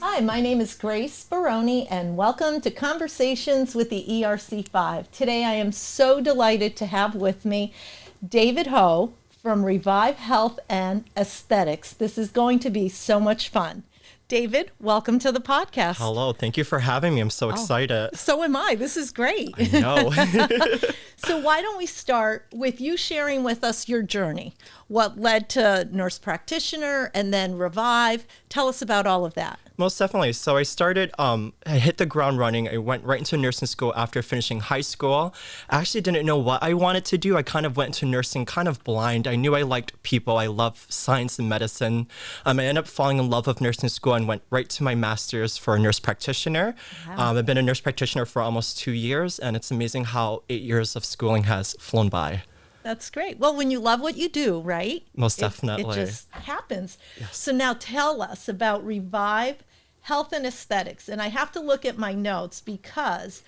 Hi, my name is Grace Baroni, and welcome to Conversations with the ERC5. Today I am so delighted to have with me David Ho from Revive Health and Aesthetics. This is going to be so much fun. David, welcome to the podcast. Hello, thank you for having me. I'm so excited. So am I. This is great. I know. So why don't we start with you sharing with us your journey? What led to Nurse Practitioner and then Revive? Tell us about all of that. Most definitely. So I started, I hit the ground running. I went right into nursing school after finishing high school. I actually didn't know what I wanted to do. I kind of went into nursing kind of blind. I knew I liked people. I love science and medicine. I ended up falling in love with nursing school and went right to my master's for a nurse practitioner. Wow. I've been a nurse practitioner for almost 2 years, and it's amazing how 8 years of schooling has flown by. That's great. Well, when you love what you do, right? Most definitely. It just happens. Yes. So now tell us about Revive Health and Aesthetics. And I have to look at my notes because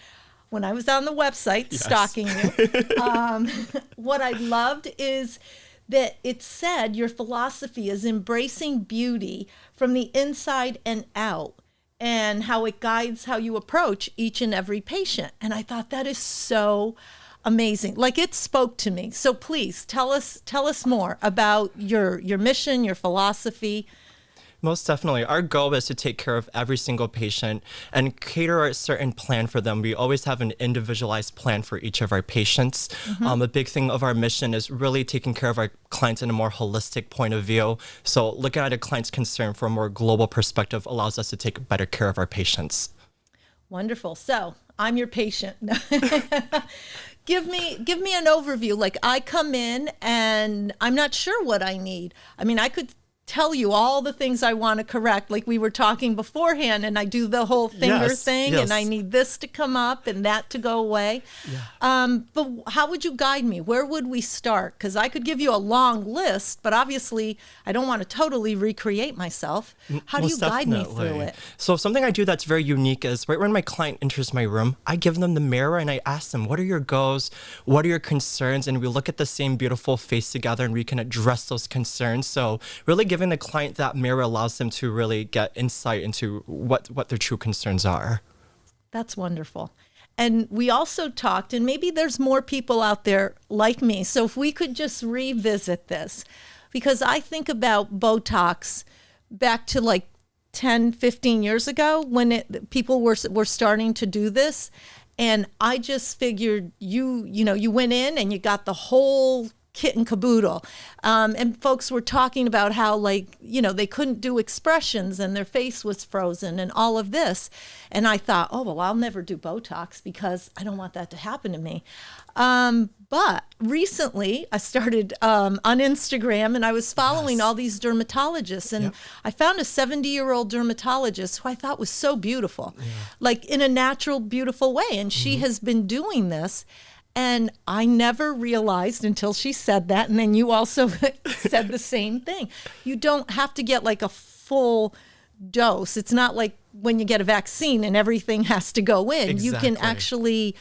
when I was on the website stalking you, what I loved is that it said your philosophy is embracing beauty from the inside and out, and how it guides how you approach each and every patient. And I thought that is so amazing. Like, it spoke to me. So please tell us more about your mission, your philosophy. Most definitely. Our goal is to take care of every single patient and cater a certain plan for them. We always have an individualized plan for each of our patients. Mm-hmm. A big thing of our mission is really taking care of our clients in a more holistic point of view. So looking at a client's concern from a more global perspective allows us to take better care of our patients. Wonderful. So I'm your patient. Give me an overview. Like, I come in and I'm not sure what I need. I mean, I could tell you all the things I want to correct, like we were talking beforehand, and I do the whole finger thing, and I need this to come up and that to go away. Yeah. But how would you guide me? Where would we start? Because I could give you a long list, but obviously I don't want to totally recreate myself. How do you guide me through it? So something I do that's very unique is right when my client enters my room, I give them the mirror and I ask them, what are your goals? What are your concerns? And we look at the same beautiful face together and we can address those concerns. So really giving the client that mirror allows them to really get insight into what their true concerns are. That's wonderful. And we also talked, and maybe there's more people out there like me, so if we could just revisit this, because I think about Botox back to like 10, 15 years ago when people were starting to do this, and I just figured you went in and you got the whole kit and caboodle. And folks were talking about how, like, they couldn't do expressions and their face was frozen and all of this. And I thought, oh, well, I'll never do Botox because I don't want that to happen to me. But recently I started on Instagram, and I was following all these dermatologists, and I found a 70-year-old dermatologist who I thought was so beautiful, like in a natural, beautiful way. And she has been doing this. And I never realized until she said that, and then you also said the same thing. You don't have to get like a full dose. It's not like when you get a vaccine and everything has to go in. Exactly. You can actually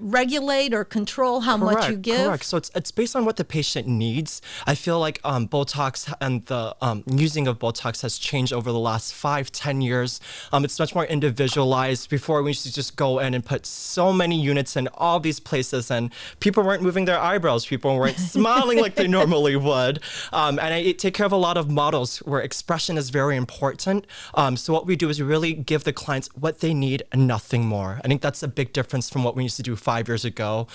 regulate or control how much you give. Correct. So it's based on what the patient needs. I feel like Botox and the using of Botox has changed over the last 5-10 years. It's much more individualized. Before, we used to just go in and put so many units in all these places, and people weren't moving their eyebrows. People weren't smiling like they normally would. And I take care of a lot of models where expression is very important. So what we do is really give the clients what they need and nothing more. I think that's a big difference from what we used to do 5 years ago.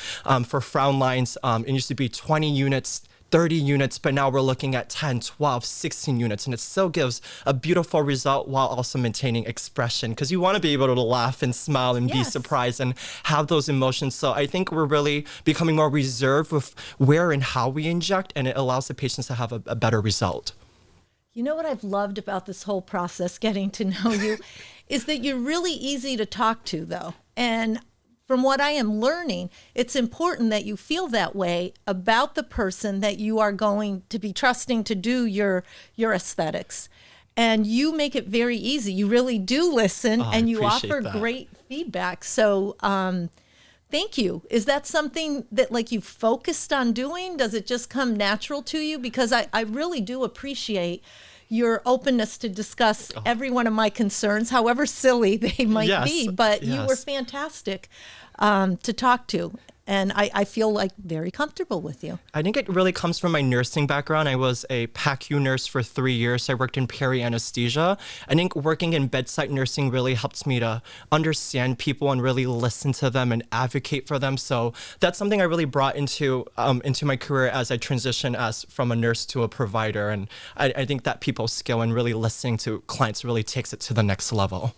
For frown lines, it used to be 20 units, 30 units, but now we're looking at 10, 12, 16 units, and it still gives a beautiful result while also maintaining expression, because you want to be able to laugh and smile and be surprised and have those emotions. So I think we're really becoming more reserved with where and how we inject, and it allows the patients to have a better result. You know what I've loved about this whole process, getting to know you, is that you're really easy to talk to, though. And from what I am learning, it's important that you feel that way about the person that you are going to be trusting to do your aesthetics. And you make it very easy. You really do listen, and you offer great feedback. So Thank you. Is that something that like you focused on doing? Does it just come natural to you? Because I really do appreciate your openness to discuss every one of my concerns, however silly they might be. But you were fantastic to talk to. And I feel like very comfortable with you. I think it really comes from my nursing background. I was a PACU nurse for 3 years. I worked in peri anesthesia. I think working in bedside nursing really helps me to understand people and really listen to them and advocate for them. So that's something I really brought into my career as I transitioned from a nurse to a provider. And I think that people skill and really listening to clients really takes it to the next level.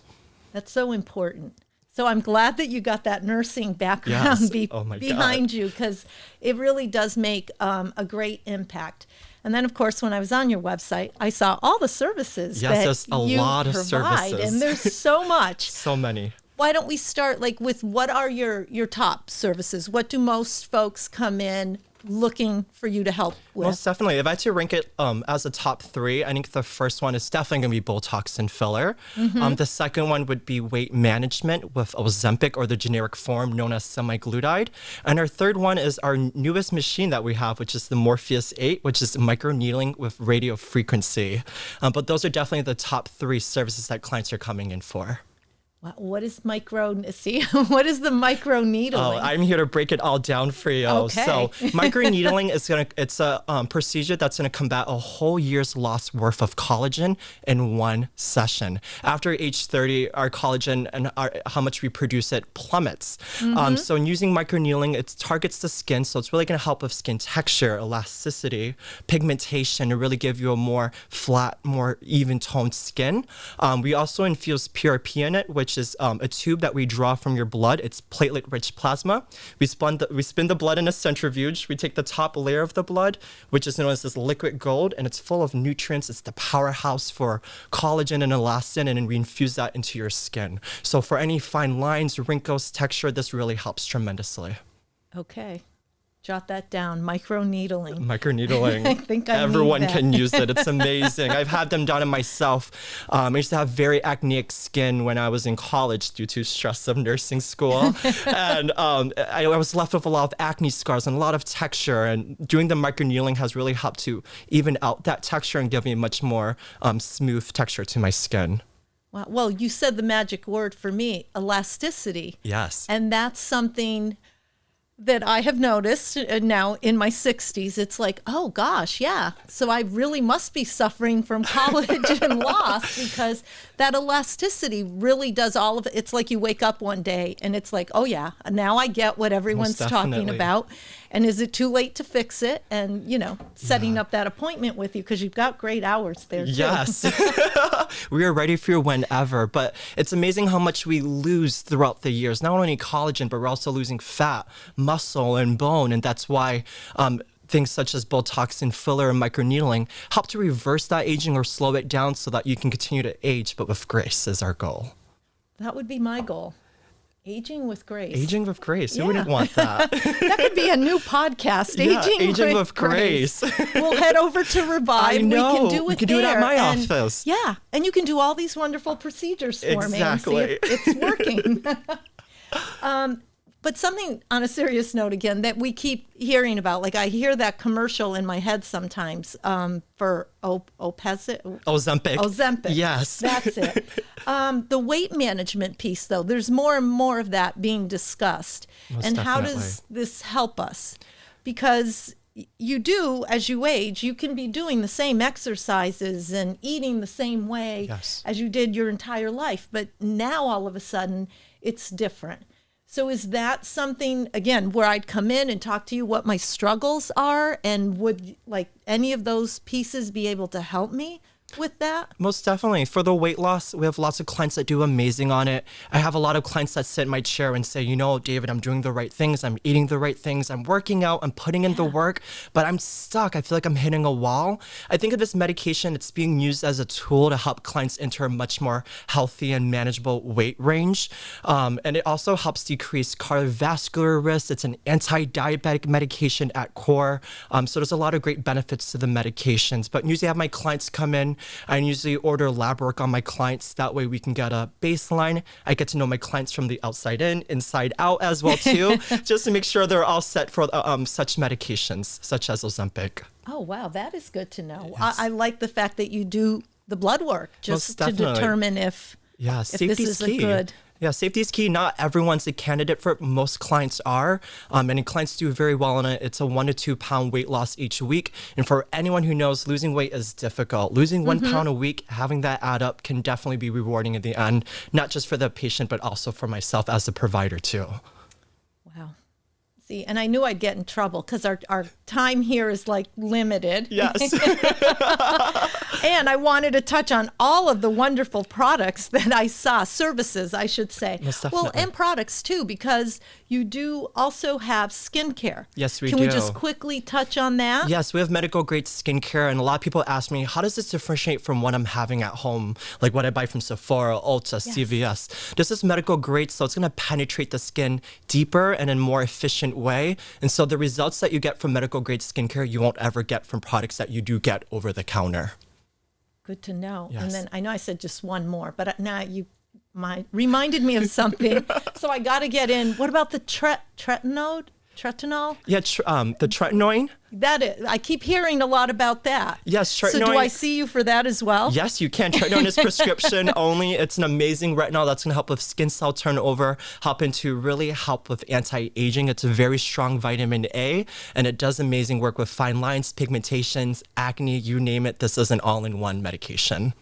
That's so important. So I'm glad that you got that nursing background behind you, because it really does make a great impact. And then, of course, when I was on your website, I saw all the services that there's a you lot of provide, services. and there's so much. So many. Why don't we start with what are your top services? What do most folks come in looking for you to help with? Most definitely. If I had to rank it as a top 3, I think the first one is definitely going to be Botox and filler. The second one would be weight management with Ozempic, or the generic form known as semaglutide. And our third one is our newest machine that we have, which is the Morpheus 8, which is microneedling with radio frequency. But those are definitely the top 3 services that clients are coming in for. What is what is the microneedling? Oh, I'm here to break it all down for you. Okay. So microneedling it's a procedure that's gonna combat a whole year's lost worth of collagen in one session. After age 30, our collagen and how much we produce it plummets. So in using microneedling, it targets the skin, so it's really gonna help with skin texture, elasticity, pigmentation, and really give you a more flat, more even toned skin. We also infuse PRP in it, which is a tube that we draw from your blood. It's platelet-rich plasma. We spin the blood in a centrifuge. We take the top layer of the blood, which is known as this liquid gold, and it's full of nutrients. It's the powerhouse for collagen and elastin, and then we infuse that into your skin. So for any fine lines, wrinkles, texture, this really helps tremendously. Okay. Jot that down. Microneedling. Microneedling. I think everyone can use it. It's amazing. I've had them done on myself. I used to have very acneic skin when I was in college due to stress of nursing school. And I was left with a lot of acne scars and a lot of texture. And doing the microneedling has really helped to even out that texture and give me a much more smooth texture to my skin. Wow. Well, you said the magic word for me, elasticity. Yes. And that's something that I have noticed now in my 60s. It's like, oh gosh, yeah. So I really must be suffering from collagen loss, because that elasticity really does all of it. It's like you wake up one day and it's like, oh yeah, now I get what everyone's talking about. And is it too late to fix it? And, setting up that appointment with you, because you've got great hours there too. Yes. We are ready for you whenever. But it's amazing how much we lose throughout the years. Not only collagen, but we're also losing fat, muscle, and bone. And that's why things such as Botox and filler and microneedling help to reverse that aging or slow it down so that you can continue to age, but with grace is our goal. That would be my goal. Aging with grace. Aging with grace. Who wouldn't want that? That could be a new podcast. Aging with grace. We'll head over to Revive. I know. We can do it at my and, office. Yeah. And you can do all these wonderful procedures for me and see if it's working. But something on a serious note again that we keep hearing about, like I hear that commercial in my head sometimes for Ozempic. Yes. That's it. The weight management piece, though, there's more and more of that being discussed. Most and definitely. How does this help us? Because you do, as you age, you can be doing the same exercises and eating the same way as you did your entire life. But now all of a sudden it's different. So is that something, again, where I'd come in and talk to you what my struggles are, and would like any of those pieces be able to help me with that? Most definitely. For the weight loss, we have lots of clients that do amazing on it. I have a lot of clients that sit in my chair and say, David, I'm doing the right things. I'm eating the right things. I'm working out. I'm putting in the work, but I'm stuck. I feel like I'm hitting a wall. I think of this medication, it's being used as a tool to help clients enter a much more healthy and manageable weight range. And it also helps decrease cardiovascular risk. It's an anti-diabetic medication at core. So there's a lot of great benefits to the medications. But usually I have my clients come in I usually order lab work on my clients. That way we can get a baseline. I get to know my clients from the outside in, inside out as well too, just to make sure they're all set for such medications such as Ozempic. Oh, wow. That is good to know. Yes. I like the fact that you do the blood work just to determine if this is key. a good. Yeah, safety is key. Not everyone's a candidate for it. Most clients are. And clients do very well on it. It's a 1 to 2 pound weight loss each week. And for anyone who knows, losing weight is difficult. Losing 1 pound a week, having that add up can definitely be rewarding in the end, not just for the patient, but also for myself as a provider too. Wow. See, and I knew I'd get in trouble because our time here is like limited. Yes. And I wanted to touch on all of the wonderful products that I saw, services, I should say. Most definitely. Well, and products too, because you do also have skincare. Yes, we do. Can we just quickly touch on that? Yes, we have medical grade skincare, and a lot of people ask me, how does this differentiate from what I'm having at home, like what I buy from Sephora, Ulta, CVS? This is medical grade, so it's going to penetrate the skin deeper and in a more efficient way. And so the results that you get from medical grade skincare, you won't ever get from products that you do get over the counter. Good to know. Yes. And then I know I said just one more, but now you reminded me of something. So I got to get in. What about the tretinoid? Tretinol? Yeah, the tretinoin. I keep hearing a lot about that. Yes, tretinoin. So do I see you for that as well? Yes, you can. Tretinoin is prescription only. It's an amazing retinol that's going to help with skin cell turnover, really help with anti-aging. It's a very strong vitamin A, and it does amazing work with fine lines, pigmentations, acne, you name it. This is an all-in-one medication.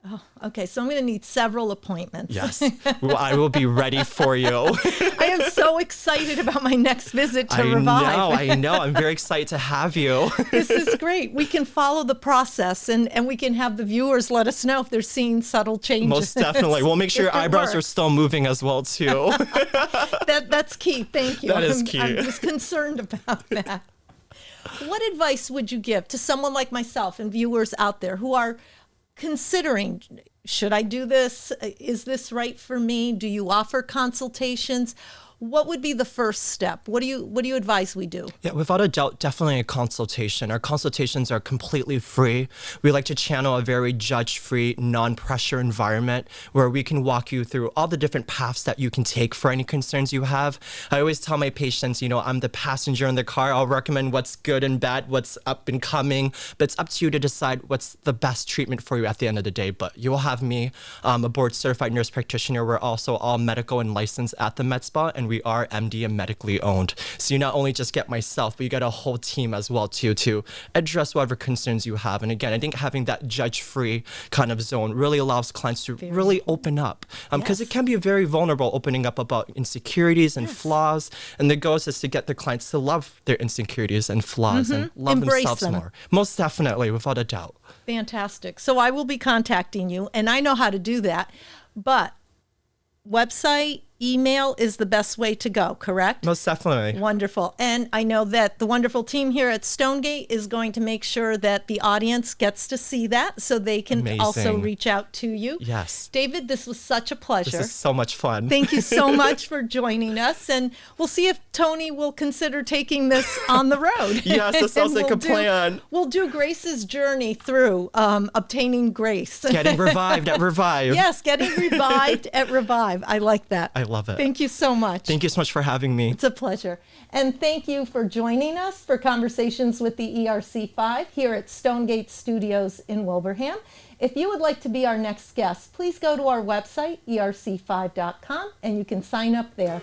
Oh, okay. So I'm going to need several appointments. Yes. Well, I will be ready for you. I am so excited about my next visit to Revive. I know. I'm very excited to have you. This is great. We can follow the process and we can have the viewers let us know if they're seeing subtle changes. Most definitely. We'll make sure your eyebrows are still moving as well, too. That's key. Thank you. That is key. I'm just concerned about that. What advice would you give to someone like myself and viewers out there who are considering, should I do this? Is this right for me? Do you offer consultations? What would be the first step? What do you advise we do? Yeah, without a doubt, definitely a consultation. Our consultations are completely free. We like to channel a very judge-free, non-pressure environment where we can walk you through all the different paths that you can take for any concerns you have. I always tell my patients, I'm the passenger in the car. I'll recommend what's good and bad, what's up and coming, but it's up to you to decide what's the best treatment for you at the end of the day. But you will have me, a board-certified nurse practitioner. We're also all medical and licensed at the med spa, and we are MD and medically owned. So you not only just get myself, but you get a whole team as well too to address whatever concerns you have. And again, I think having that judge-free kind of zone really allows clients to really open up, because it can be very vulnerable opening up about insecurities and flaws. And the goal is to get the clients to love their insecurities and flaws and love Embrace themselves them. more. Most definitely, without a doubt. Fantastic. So I will be contacting you, and I know how to do that, but website, email is the best way to go, correct? Most definitely. Wonderful. And I know that the wonderful team here at Stonegate is going to make sure that the audience gets to see that so they can also reach out to you. Yes. David, this was such a pleasure. This is so much fun. Thank you so much for joining us. And we'll see if Tony will consider taking this on the road. Yes, that sounds like a plan. We'll do Grace's journey through obtaining grace. Getting revived at Revive. Yes, getting revived at Revive. I like that. I love it. Thank you so much. Thank you so much for having me. It's a pleasure. And thank you for joining us for Conversations with the ERC5 here at Stonegate Studios in Wilbraham. If you would like to be our next guest, please go to our website, erc5.com, and you can sign up there.